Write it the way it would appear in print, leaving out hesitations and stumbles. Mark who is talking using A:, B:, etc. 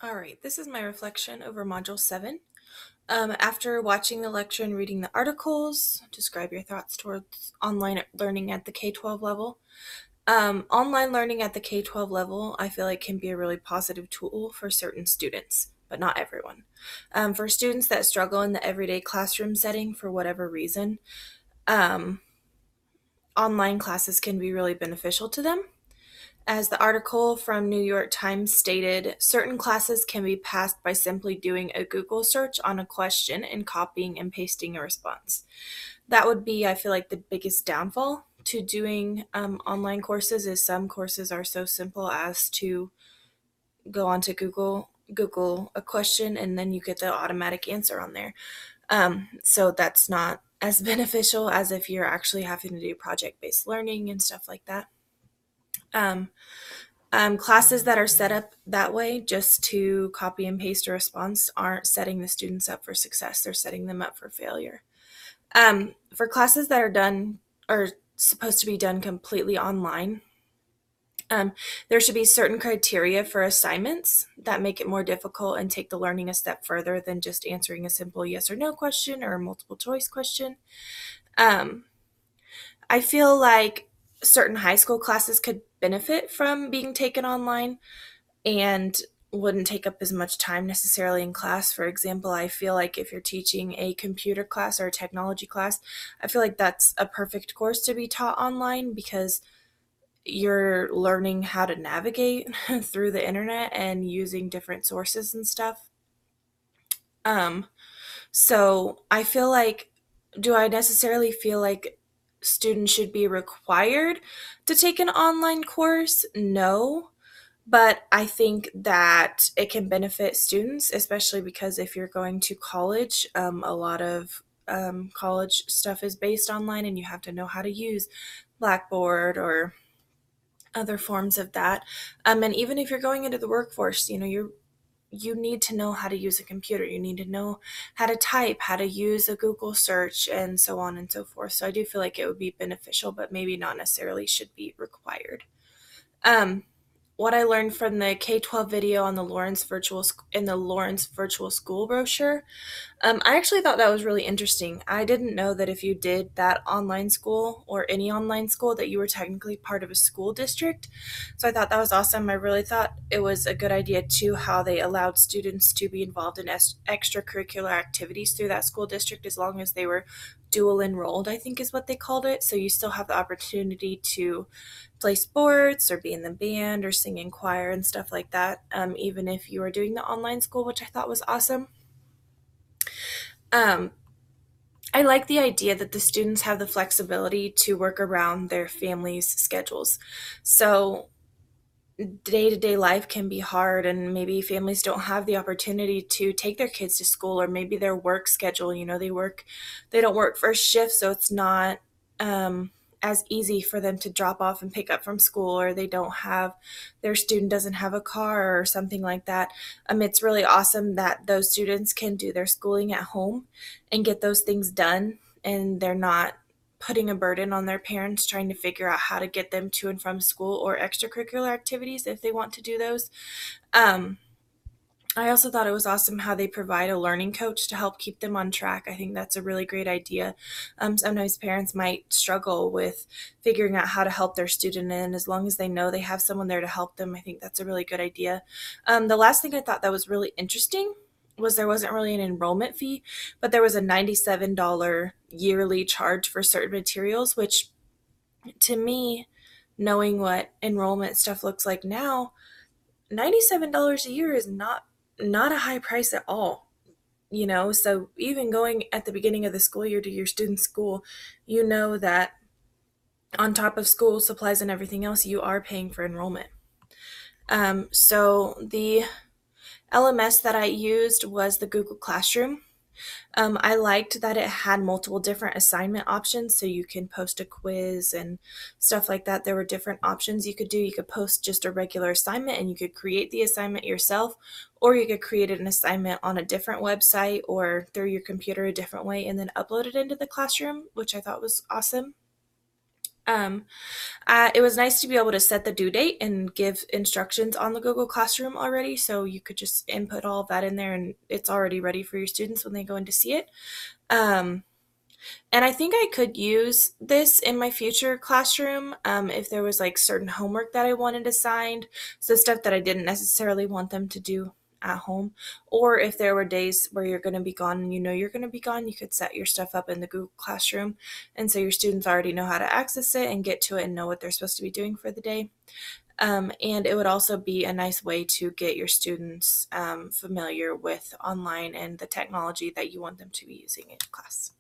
A: All right, this is my reflection over Module 7. After watching the lecture and reading the articles, describe your thoughts towards online learning at the K-12 level. Online learning at the K-12 level, I feel like can be a really positive tool for certain students, but not everyone. For students that struggle in the everyday classroom setting for whatever reason, um, online classes can be really beneficial to them. As the article from New York Times stated, certain classes can be passed by simply doing a Google search on a question and copying and pasting a response. That would be, I feel like, the biggest downfall to doing online courses is some courses are so simple as to go onto Google a question, and then you get the automatic answer on there. So that's not as beneficial as if you're actually having to do project-based learning and stuff like that. Um, Classes that are set up that way just to copy and paste a response aren't setting the students up for success. They're setting them up for failure. For classes that are done or supposed to be done completely online, there should be certain criteria for assignments that make it more difficult and take the learning a step further than just answering a simple yes or no question or a multiple choice question. Um, I feel like certain high school classes could benefit from being taken online and wouldn't take up as much time necessarily in class. For example, I feel like if you're teaching a computer class or a technology class, I feel like that's a perfect course to be taught online because you're learning how to navigate through the internet and using different sources and stuff. Um, so I feel like, do I necessarily feel like students should be required to take an online course? No. But I think that it can benefit students, especially because if you're going to college, a lot of college stuff is based online and you have to know how to use Blackboard or other forms of that. And even if you're going into the workforce, you need to know how to use a computer. You need to know how to type, how to use a Google search, and so on and so forth. So I do feel like it would be beneficial, but maybe not necessarily should be required. Um, what I learned from the K-12 video on the Lawrence in the Lawrence Virtual School brochure, I actually thought that was really interesting. I didn't know that if you did that online school or any online school that you were technically part of a school district. So I thought that was awesome. I really thought it was a good idea too how they allowed students to be involved in extracurricular activities through that school district as long as they were dual enrolled, I think is what they called it. So you still have the opportunity to play sports or be in the band or sing in choir and stuff like that, even if you were doing the online school, which I thought was awesome. Um, I like the idea that the students have the flexibility to work around their families' schedules. So day to day life can be hard, and maybe families don't have the opportunity to take their kids to school, or maybe their work schedule, they don't work first shift, so it's not um, as easy for them to drop off and pick up from school, or their student doesn't have a car or something like that. It's really awesome that those students can do their schooling at home and get those things done, and they're not putting a burden on their parents trying to figure out how to get them to and from school or extracurricular activities if they want to do those. Um, I also thought it was awesome how they provide a learning coach to help keep them on track. I think that's a really great idea. Sometimes parents might struggle with figuring out how to help their student, and as long as they know they have someone there to help them, I think that's a really good idea. The last thing I thought that was really interesting was there wasn't really an enrollment fee, but there was a $97 yearly charge for certain materials, which to me, knowing what enrollment stuff looks like now, $97 a year is not a high price at all. So even going at the beginning of the school year to your student's school, you know that on top of school supplies and everything else, you are paying for enrollment. So the LMS that I used was the Google Classroom. I liked that it had multiple different assignment options, so you can post a quiz and stuff like that. There were different options you could do. You could post just a regular assignment and you could create the assignment yourself, or you could create an assignment on a different website or through your computer a different way and then upload it into the classroom, which I thought was awesome. Um, it was nice to be able to set the due date and give instructions on the Google Classroom already, so you could just input all of that in there and it's already ready for your students when they go in to see it. Um, and I think I could use this in my future classroom if there was like certain homework that I wanted assigned, so stuff that I didn't necessarily want them to do at home. Or if there were days where you're going to be gone and you know you're going to be gone, you could set your stuff up in the Google Classroom. And so your students already know how to access it and get to it and know what they're supposed to be doing for the day. And it would also be a nice way to get your students familiar with online and the technology that you want them to be using in class.